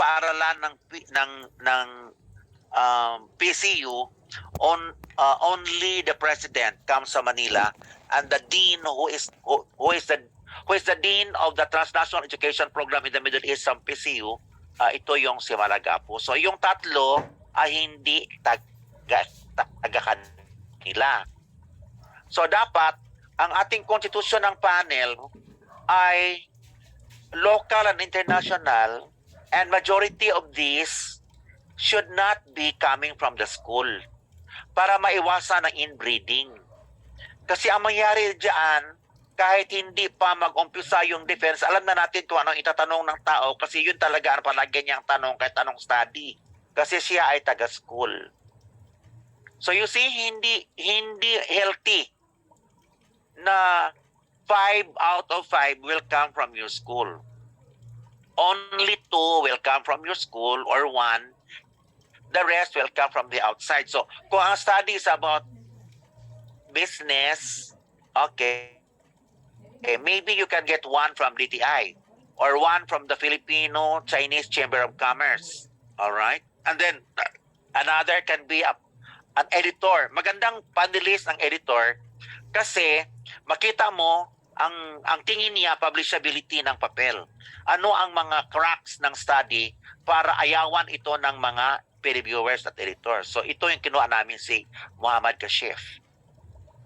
paaralan ng PCU, only the president comes sa Manila, and the dean who is the dean of the Transnational Education Program in the Middle East sa PCU, ito yung si Malagapo. So yung tatlo ay hindi taga kanila. So dapat ang ating konstitusyon ng panel ay local and international, and majority of these should not be coming from the school para maiwasan ang inbreeding. Kasi ang mangyari diyan, kahit hindi pa mag-umpisa yung defense, alam na natin kung anong itatanong ng tao, kasi yun talaga ang palagi niyang tanong kahit anong study. Kasi siya ay taga-school. So you see, hindi healthy na 5 out of 5 will come from your school. Only 2 will come from your school, or 1. The rest will come from the outside. So kung ang study is about business, okay, maybe you can get 1 from DTI or 1 from the Filipino-Chinese Chamber of Commerce. All right? And then another can be an editor. Magandang panelist ng editor kasi makita mo ang tingin niya publishability ng papel. Ano ang mga cracks ng study para ayawan ito ng mga peer reviewers at editors. So ito yung kinuha namin si Muhammad Kashif.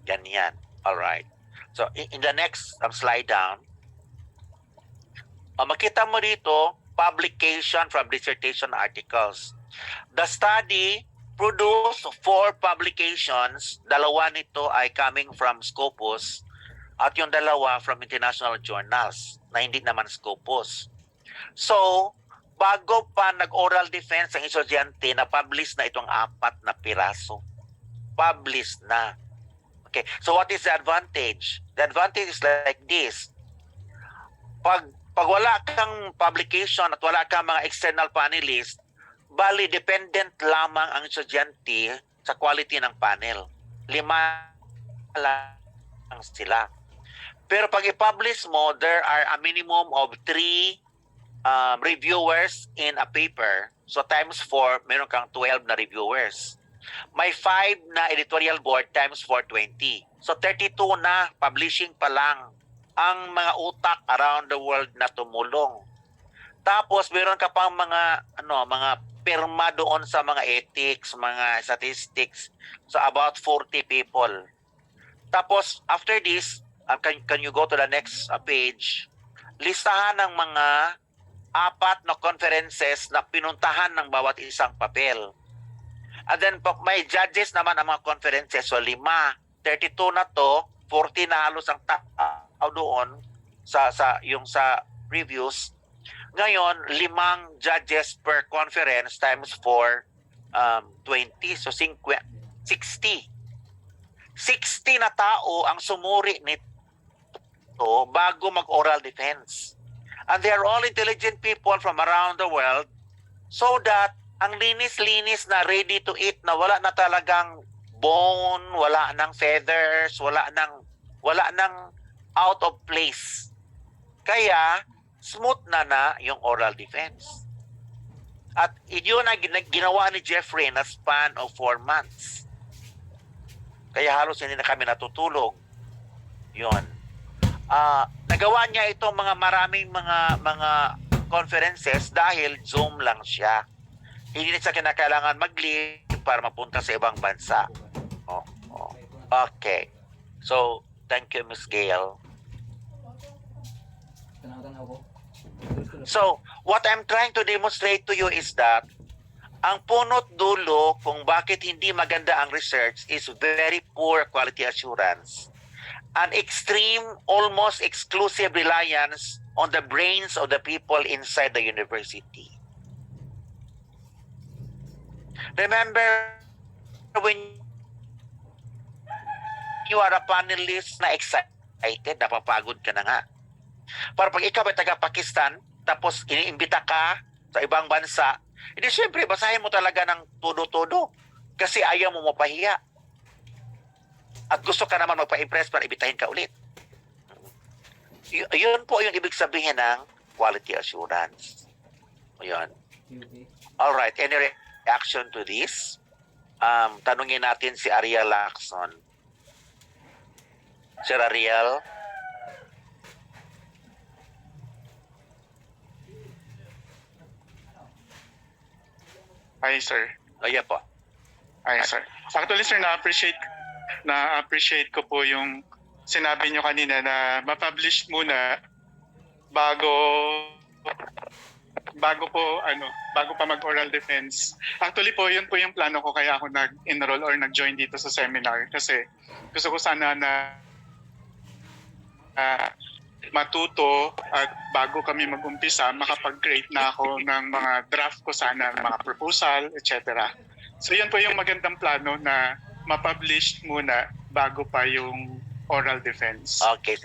Ganyan. All right. So, in the next slide down, makita mo dito, publication from dissertation articles. The study produced 4 publications. 2 nito ay coming from Scopus at yung 2 from international journals na hindi naman Scopus. So, bago pa nag-oral defense ang estudyante, na-publish na itong 4 na piraso. Publish na. Okay, so what is the advantage? The advantage is like this. Pag wala kang publication at wala kang mga external panelist, bali dependent lamang ang estudyante sa quality ng panel. 5 lang sila. Pero pag i-publish mo, there are a minimum of 3 reviewers in a paper. So times 4, meron kang 12 na reviewers. May 5 na editorial board times 420. So 32 na publishing pa lang ang mga utak around the world na tumulong. Tapos meron ka pang mga pirma doon sa mga ethics, mga statistics. So about 40 people. Tapos after this, can you go to the next page? Listahan ng mga 4 na conferences na pinuntahan ng bawat isang papel. And then may judges naman ang mga conferences. So 5, 32 na to, 40 na halos ang tao doon sa reviews. Ngayon, 5 judges per conference times 4, 20. So 60. 60 na tao ang sumuri nito bago mag-oral defense. And they are all intelligent people from around the world, so that ang linis-linis na ready to eat, na wala na talagang bone, wala nang feathers, wala nang out of place. Kaya smooth na yung oral defense. At yun ang ginawa ni Jeffrey na span of 4 months. Kaya halos hindi na kami natutulog. Yun. Nagawa niya itong maraming mga conferences dahil Zoom lang siya. Hindi na siya kinakailangan mag-leave para mapunta sa ibang bansa. Okay. So, thank you, Ms. Gail. So, what I'm trying to demonstrate to you is that ang punot dulo kung bakit hindi maganda ang research is very poor quality assurance. An extreme, almost exclusive reliance on the brains of the people inside the university. Remember when you are a panelist na excited, napapagod ka na nga. Para pag ikaw ay taga-Pakistan, tapos iniimbita ka sa ibang bansa, hindi siyempre, basahin mo talaga ng todo-todo kasi ayaw mo mapahiya. At gusto ka naman magpa-impress para ibitahin ka ulit. Yun po yung ibig sabihin ng quality assurance. Ayan. All right. Any reaction to this? Tanungin natin si Ariel Lacson. Sir Ariel? Hi, sir. Ayan po. Hi, sir. Actually, sir, na-appreciate ko po yung sinabi nyo kanina na ma-publish muna bago bago pa mag-oral defense. Actually po, yun po yung plano ko kaya ako nag-enroll or nag-join dito sa seminar kasi gusto ko sana na matuto at bago kami mag-umpisa, makapag-create na ako ng mga draft ko sana, mga proposal, etc. So yun po yung magandang plano na ma-publish muna bago pa yung oral defense. Okay.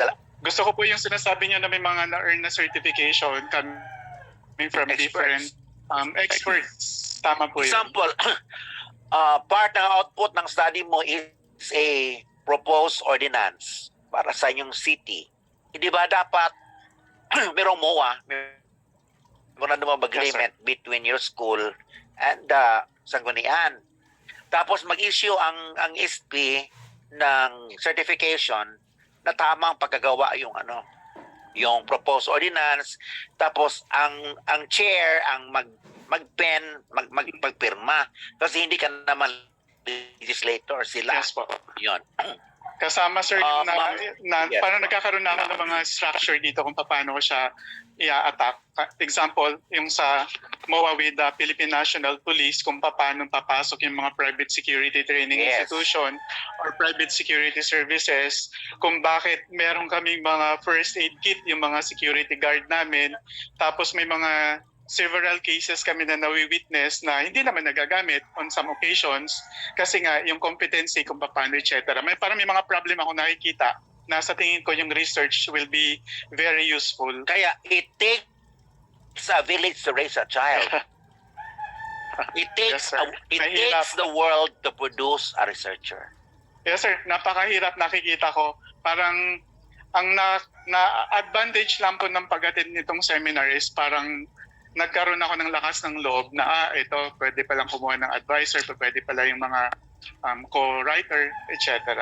Gusto ko po yung sinasabi niyo na may mga na-earn na certification coming from different experts. Tama po yun. Example, part ng output ng study mo is a proposed ordinance para sa inyong city. Hindi ba dapat merong MOA, memorandum of agreement between your school and Sangguniang. Tapos mag-issue ang SP ng certification na tamang pagkagawa yung proposed ordinance. Tapos ang chair ang magpirma kasi hindi ka naman legislator, sila. Yes po. Yun. Kasama sir yung yes. parang nagkakaroon na ako ng mga structure dito kung paano ko siya i-attack. Example, yung sa MOA with the Philippine National Police, kung paano papasok yung mga private security training institution or private security services, kung bakit meron kaming mga first aid kit yung mga security guard namin, tapos may mga several cases kami na nawi-witness na hindi naman nagagamit on some occasions kasi nga yung competency kung paano, etc. Parang may mga problem ako nakikita na sa tingin ko yung research will be very useful. Kaya it takes a village to raise a child. It takes the world to produce a researcher. Yes sir, napakahirap nakikita ko. Parang ang na-advantage lang po ng pag-attend nitong seminar is parang nagkaroon ako ng lakas ng loob na ito, pwede palang kumuha ng advisor, pwede pala yung mga co-writer, etc.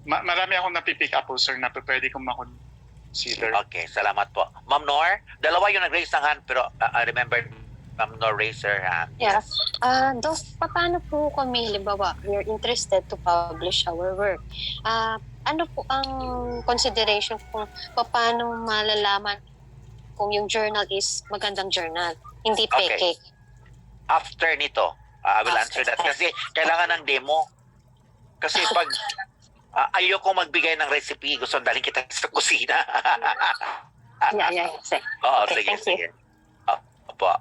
Marami akong napipick up po, sir, na pwede kong makonsider. Okay, salamat po. Ma'am Nor, dalawa yung nag-raise ng hand, pero I remember Ma'am Nor raise her hand. Yes. Paano po kami, halimbawa, we're interested to publish our work? Ano po ang consideration kung paano malalaman kung yung journal is magandang journal, hindi peke? Okay. After nito, I will answer that. Kasi kailangan ng demo. Kasi pag ayoko magbigay ng recipe, gusto dalhin kita sa kusina. Yeah. Oo, Okay, sige, thank sige. Opo.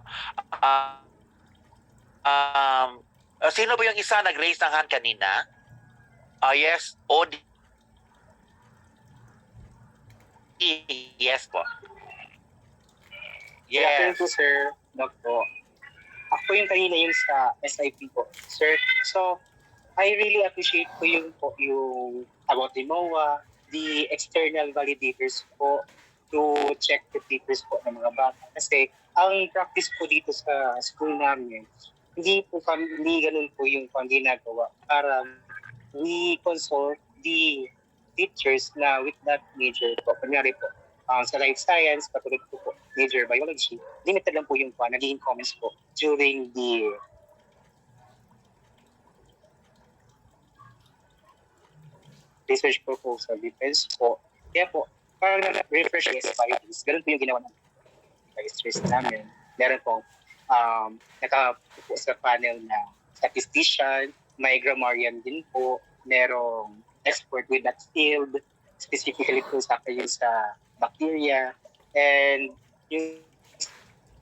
Sino ba yung isa nag-raise ng hand kanina? Yes, Odi. Yes po. Yes. Yes. Sir, Doc po. Ako yung kanina yung sa SIP po. Sir, so I really appreciate po yung about the MOA, the external validators po to check the papers po ng mga bata. Kasi ang practice po dito sa school namin, hindi ganun po yung ginagawa. Para we consult the teachers na with that major po. Kunyari po, sa life science, patulad po major biology, limited lang po yung naging comments po during the research proposal defense po. Kaya po, parang refresh yes, ganun po yung ginawa ng research namin. Meron po, nakapupo sa panel na statistician, may grammarian din po, merong expert with that field, specifically po sa bacteria, and yung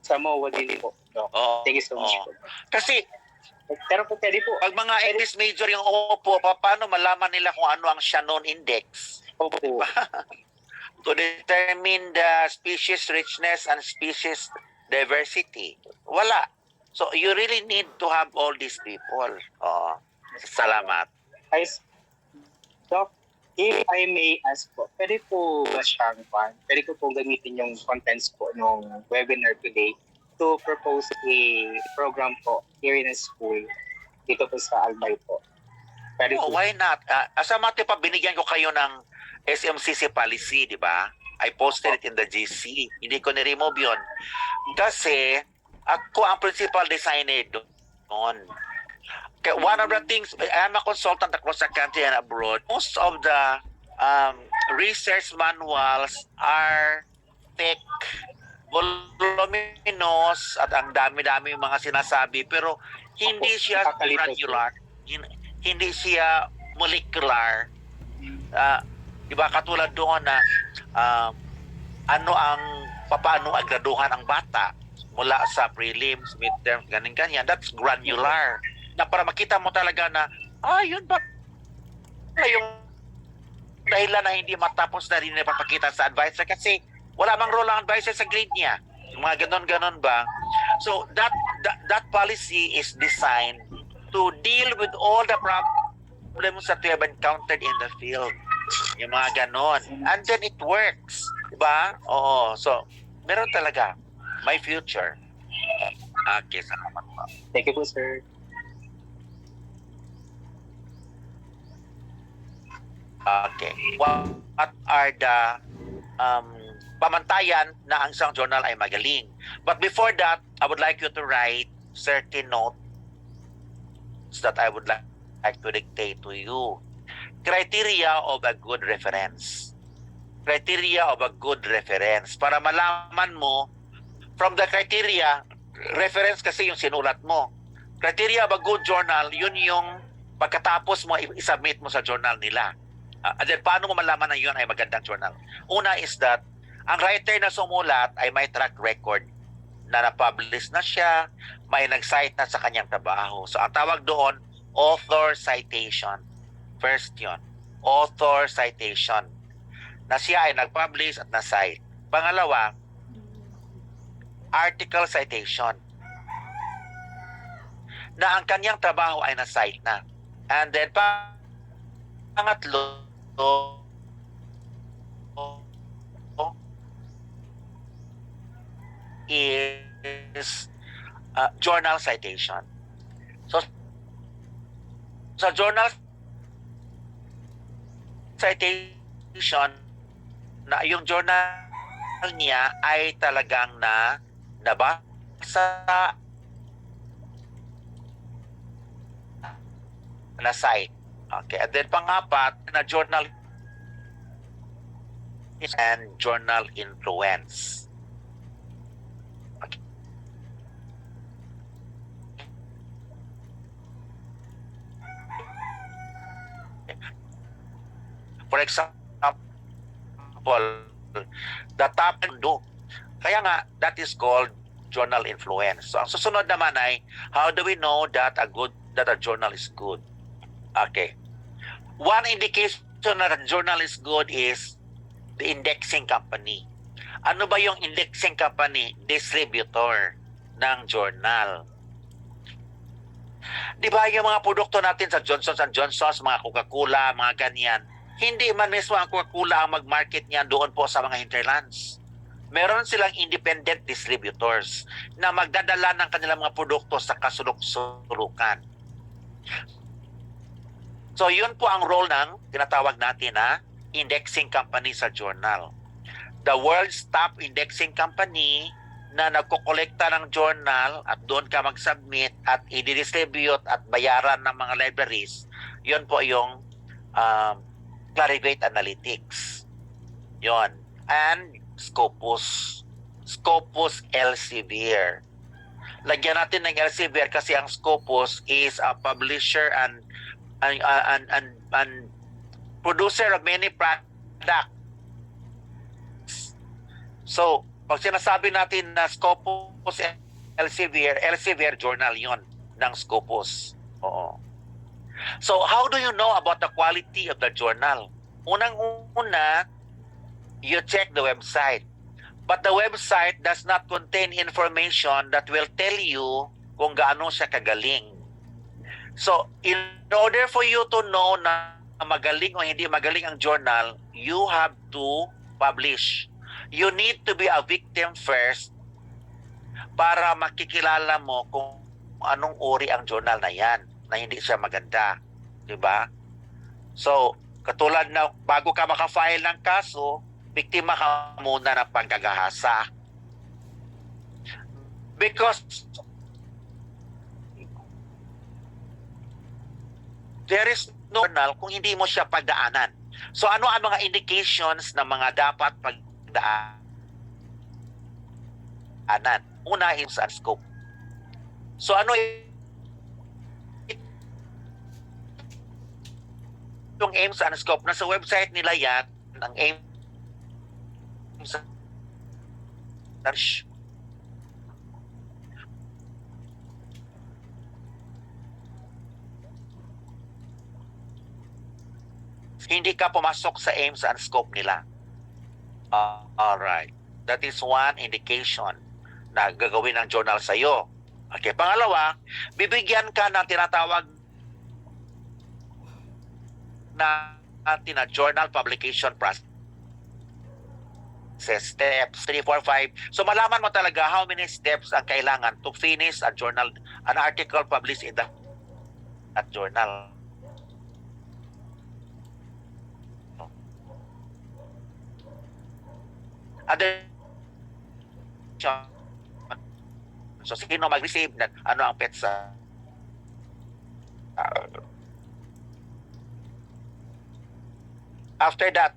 sa MOA din po. No? Thank you so much po. Kasi pero po pwede po. pag mga English major yung opo, paano malaman nila kung ano ang Shannon Index? Opo. Diba? To determine the species richness and species diversity. Wala. So you really need to have all these people. Salamat. Doc, if I may ask po, pwede po ba siyang pwede ko po gamitin yung contents po ng webinar today to propose a program po here in a school dito po sa Albay po. Pwede Oh, po. why not? Sa mati pa, binigyan ko kayo ng SMCC policy, di ba? I posted it in the GC. Hindi ko ni-remove yun. Kasi, ako ang principal designer doon. Okay, one of the things, I'm a consultant across the country and abroad. Most of the research manuals are thick, voluminous, at ang dami-dami yung mga sinasabi. Pero, hindi siya Nakakalito, granular. Hindi siya molecular. Di ba katulad doon na paano agraduhan ang bata mula sa prelims, midterms, ganyan. That's granular. Na para makita mo talaga na, yun ba yung dahilan na hindi matapos na rin napapakita sa advisor kasi wala mang role ang advisor sa grade niya. Yung mga ganon ba? So that policy is designed to deal with all the problems that we have encountered in the field. Yung mga ganon. And then it works. Diba? Oo. So, meron talaga. My future. Okay, salamat po. Thank you po, sir. Okay. What are the pamantayan na ang isang journal ay magaling? But before that, I would like you to write certain notes that I would like to dictate to you. Criteria of a good reference. Criteria of a good reference. Para malaman mo, from the criteria, reference kasi yung sinulat mo. Criteria of a good journal, yun yung pagkatapos mo, isubmit mo sa journal nila. And then, paano mo malaman na yun ay magandang journal? Una is that, ang writer na sumulat ay may track record na na-publish na siya, may nag-cite na sa kanyang trabaho. So, ang tawag doon, author citation. First yun, author citation. Na siya ay nag-publish at na-cite. Pangalawa, article citation. Na ang kanyang trabaho ay na-cite na. And then, pangatlo, is journal citation. So, sa journal citation, na yung journal niya ay talagang nabasa, na cite. Okay, and then pangapat na journal and journal influence. Okay. For example, the top do. Kaya nga, that is called journal influence. So, ang susunod naman ay, how do we know that a journal is good? Okay. One indication that a journal is good is the indexing company. Ano ba yung indexing company? Distributor ng journal. Di ba yung mga produkto natin sa Johnson & Johnson, mga Coca-Cola, mga ganyan, hindi man mismo ang Coca-Cola ang mag-market niyan doon po sa mga hinterlands. Meron silang independent distributors na magdadala ng kanilang mga produkto sa kasulok-sulukan. So, yun po ang role ng tinatawag natin na indexing company sa journal. The world's top indexing company na nagkokolekta ng journal at doon ka mag-submit at i-distribute at bayaran ng mga libraries, yun po yung Clarivate Analytics. Yun. And Scopus. Scopus Elsevier. Lagyan natin ng Elsevier kasi ang Scopus is a publisher and producer of many products. So, pag sinasabi natin na Scopus Elsevier journal yon ng Scopus. Oo. So, how do you know about the quality of the journal? Unang-una, you check the website. But the website does not contain information that will tell you kung gaano siya kagaling. So, in order for you to know na magaling o hindi magaling ang journal, you have to publish. You need to be a victim first para makikilala mo kung anong uri ang journal na yan, na hindi siya maganda. Diba? So, katulad na bago ka makafile ng kaso, biktima ka muna ng panggagahasa. Because there is no journal kung hindi mo siya pagdaanan. So ano ang mga indications na mga dapat pagdaanan? Una, aims and scope. So ano yung aims and scope? Nasa website nila yan, ang aims and hindi ka pumasok sa aims and scope nila. Alright. That is one indication na gagawin ng journal sa iyo. Okay, pangalawa, bibigyan ka ng tinatawag na journal publication process steps 3, 4, 5. So malaman mo talaga how many steps ang kailangan to finish a journal, an article published in that journal. Other so sino mag-receive na ano ang petsa after that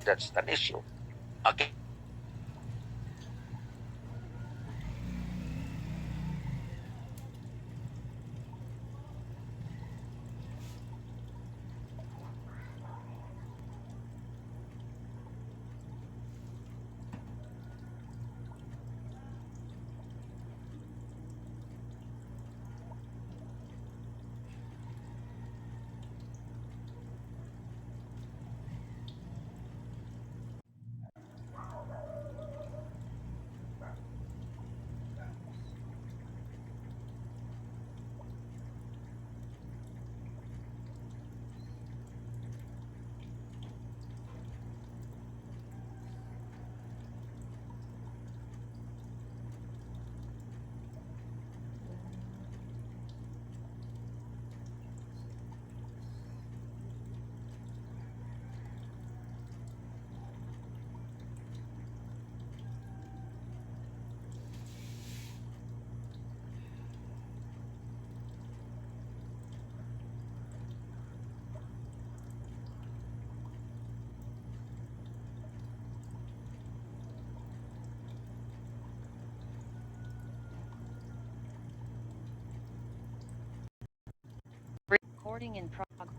that's an issue. Okay. Recording in progress.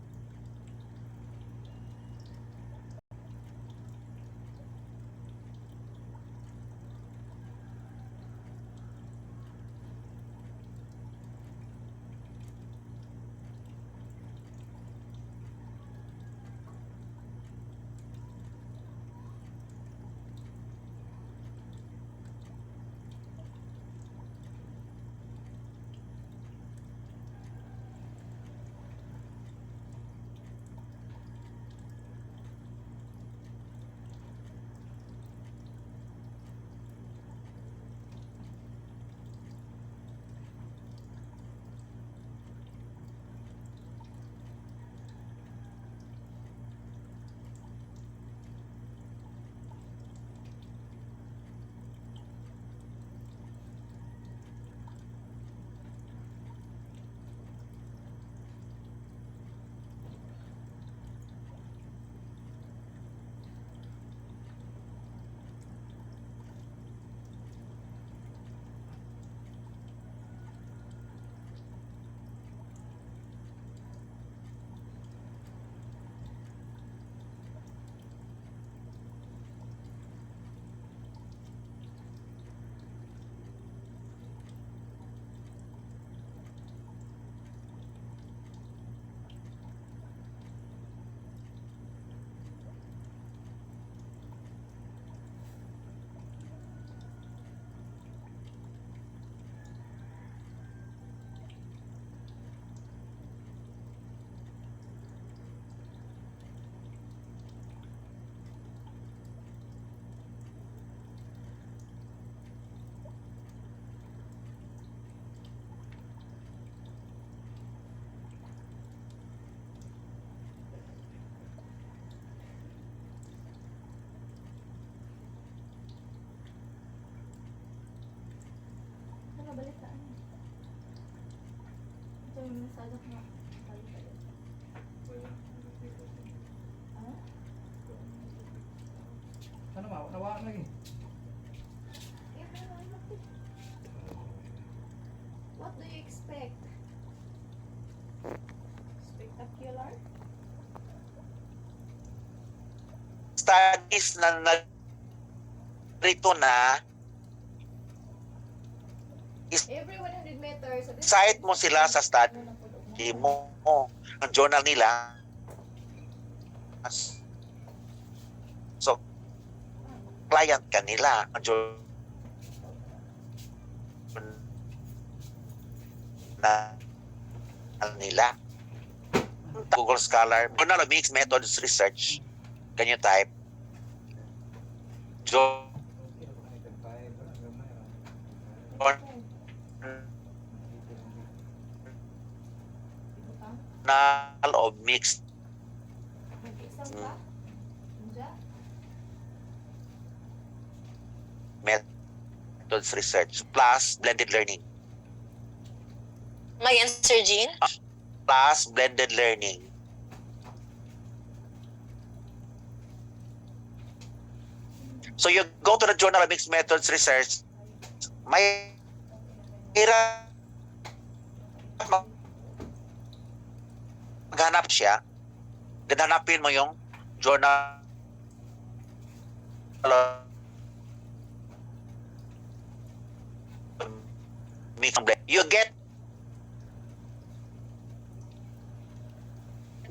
Ano ba? Nawa lagi. What do you expect? Spectacular? Studies na rito na Every 100 meters. So this cite mo sila sa study mo, ang journal nila. So, client ka nila, ang journal nila. Google Scholar, Journal of Mixed Methods Research. Can you type? Journal of Mixed Mag-exam ka? Hindi? Methods Research plus blended learning. May answer, Jean? Plus blended learning. So you go to the Journal of Mixed Methods Research, may hirap maghanap siya, ganhanapin mo yung Journal of Mixed Methods. You get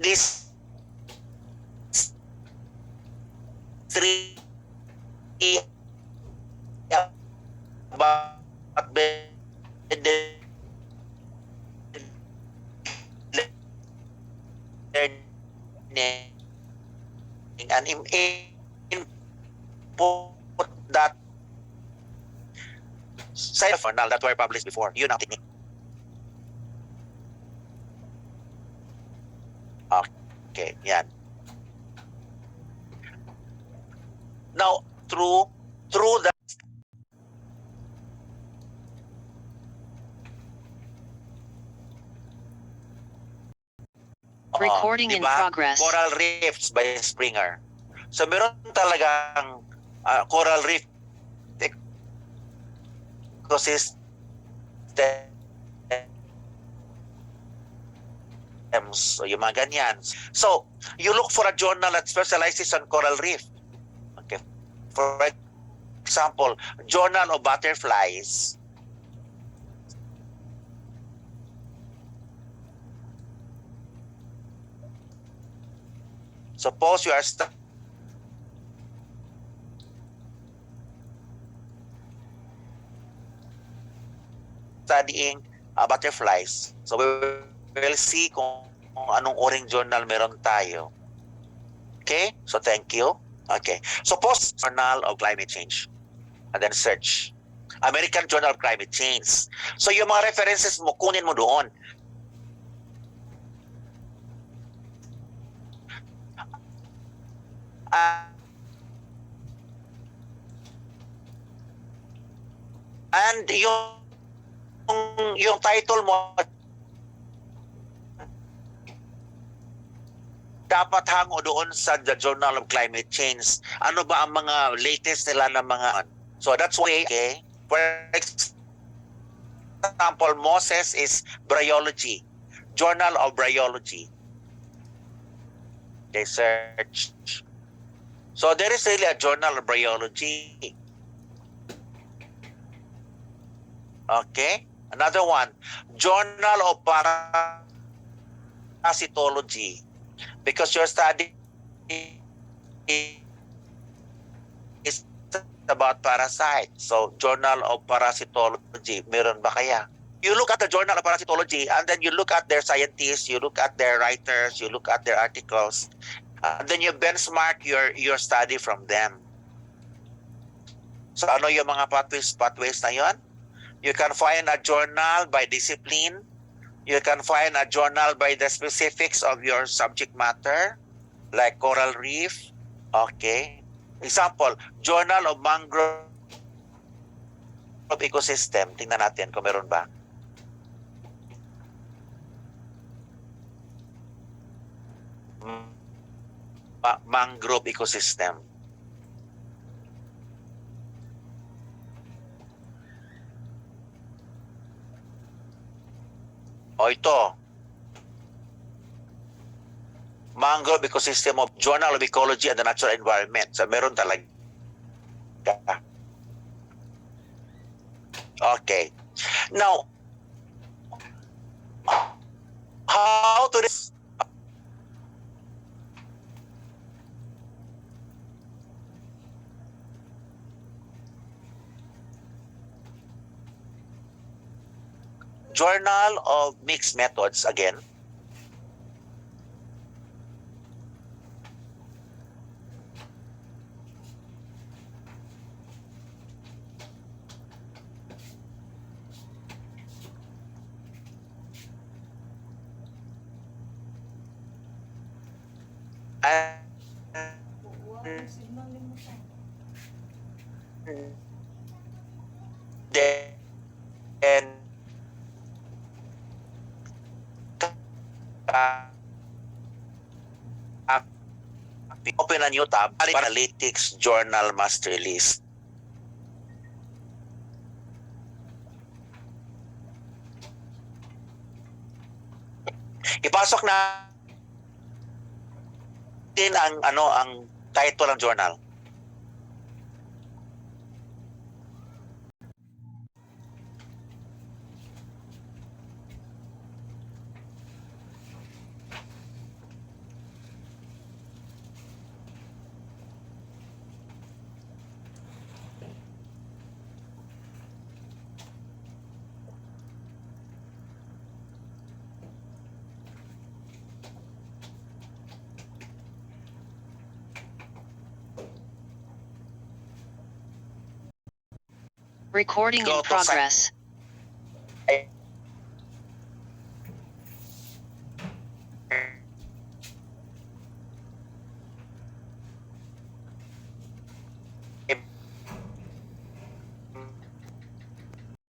this three about learning and input that side of journal that were published before. Yun ang technique. Okay, yan. Now, through the Recording in diba? progress. Coral Reefs by Springer. So meron talagang coral reef ecosystem. So yung mga ganyan. So you look for a journal that specializes on coral reef. Okay. For example, Journal of Butterflies. Suppose you are studying butterflies. So we will see kung anong oring journal meron tayo. Okay? So thank you. Okay. Suppose Journal of Climate Change. And then search. American Journal of Climate Change. So yung mga references mo, kunin mo doon. And yung title mo dapat hango doon sa the Journal of Climate Change. Ano ba ang mga latest nila na mga... So that's why, okay? For example, Moses is Bryology. Journal of Bryology. Okay, search. So there is really a Journal of Bryology. Okay? Another one. Journal of Parasitology. Because your study is about parasites. So, Journal of Parasitology, meron ba kaya? You look at the Journal of Parasitology and then you look at their scientists, you look at their writers, you look at their articles, and then you benchmark your study from them. So, ano yung mga pathways na yun? You can find a journal by discipline. You can find a journal by the specifics of your subject matter, like coral reef. Okay. Example, Journal of Mangrove Ecosystem. Tingnan natin kung meron ba. mangrove ecosystem. O ito, mangrove ecosystem of Journal of Ecology and the Natural Environment. So meron talaga. Okay. Now, how to this? Journal of Mixed Methods again. And Wow, ang signal mo siya. then open a new tab, Analytics Journal Master List. Ipasok na din ang title ng journal. Recording Go in to progress.